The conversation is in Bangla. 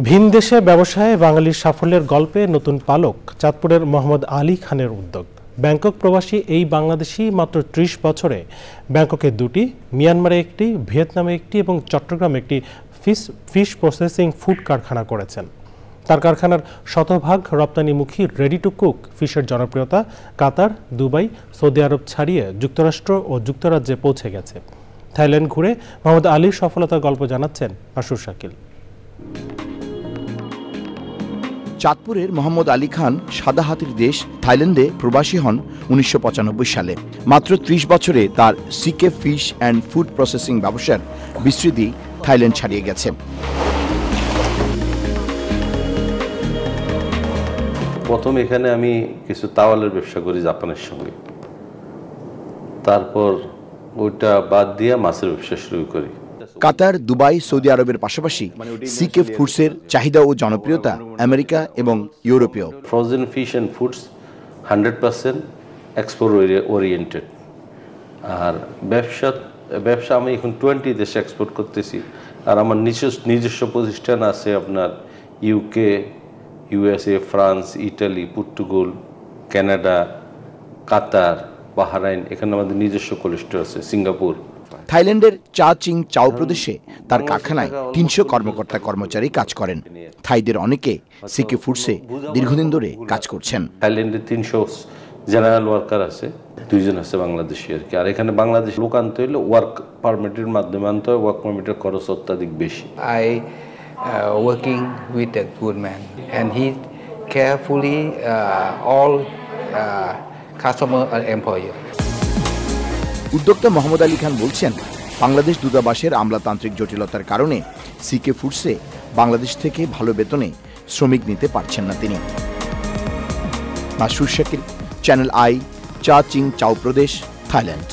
ভিনদেশে ব্যবসায়ে বাঙালির সাফল্যের গল্পে নতুন পালক চাঁদপুরের মোহাম্মদ আলী খানের উদ্যোগ। ব্যাংকক প্রবাসী এই বাংলাদেশি মাত্র ৩০ বছরে ব্যাংককে ২টি, মিয়ানমারে একটি, ভিয়েতনামে একটি এবং চট্টগ্রামে একটি ফিশ প্রসেসিং ফুড কারখানা করেছেন। তার কারখানার শতভাগ রপ্তানিমুখী রেডি টু কুক ফিশের জনপ্রিয়তা কাতার, দুবাই, সৌদি আরব ছাড়িয়ে যুক্তরাষ্ট্র ও যুক্তরাজ্যে পৌঁছে গেছে। থাইল্যান্ড ঘুরে মোহাম্মদ আলীর সফলতার গল্প জানাচ্ছেন মাসুর শাকিল। চাঁদপুরের মোহাম্মদ আলী খান সাদা হাতির দেশ থাইল্যান্ডে প্রবাসী হন ১৯৯৫ সালে। মাত্র ৩০ বছরে তার সিকে ফিশ অ্যান্ড ফুড প্রসেসিং ব্যবসার বিস্তৃতি থাইল্যান্ড ছাড়িয়ে গেছে। প্রথম এখানে আমি কিছু তাওয়ালের ব্যবসা করি জাপানের সঙ্গে, তারপর ওইটা বাদ দিয়ে মাছের ব্যবসা শুরু করি। কাতার, দুবাই, সৌদি আরবের পাশাপাশি সিকে ফুডসের চাহিদা ও জনপ্রিয়তা আমেরিকা এবং ইউরোপীয়। Frozen fish and foods 100% export oriented. আর ব্যবসা আমি এখন 20 দেশে এক্সপোর্ট করতেছি। আর আমার নিজস্ব প্রতিষ্ঠান আছে আপনার UK, USA, France, Italy, Portugal, Canada, Qatar, Bahrain. এখানে আমাদের নিজস্ব কোল্ড স্টোর আছে, সিঙ্গাপুর। থাইল্যান্ডের চা চিং চাও প্রদেশে তার কারখানায় ৩০০ কর্মকর্তা কর্মচারী কাজ করেন। থাইদের অনেকে সিকে ফুডসে দীর্ঘদিন ধরে কাজ করছেন। থাইল্যান্ডে ৩০০ জেনারেল ওয়ার্কার আছে, 2 জন আছে বাংলাদেশি আর কি। আর এখানে বাংলাদেশ লোক আনতে হলে ওয়ার্ক পারমিটের মাধ্যমে আনতে হয়। ওয়ার্ক পারমিটের খরচ অত্যাধিক বেশি। Working with a good man and he carefully all customer and employer. উদ্যোক্তা মোহাম্মদ আলী খান বলছেন, বাংলাদেশ দূতাবাসের আমলাতান্ত্রিক জটিলতার কারণে সিকে ফুডসে বাংলাদেশ থেকে ভালো বেতনে শ্রমিক নিতে পারছেন না তিনি। মাসুর শাকিল, চ্যানেল আই, চা চিং চাও প্রদেশ, থাইল্যান্ড।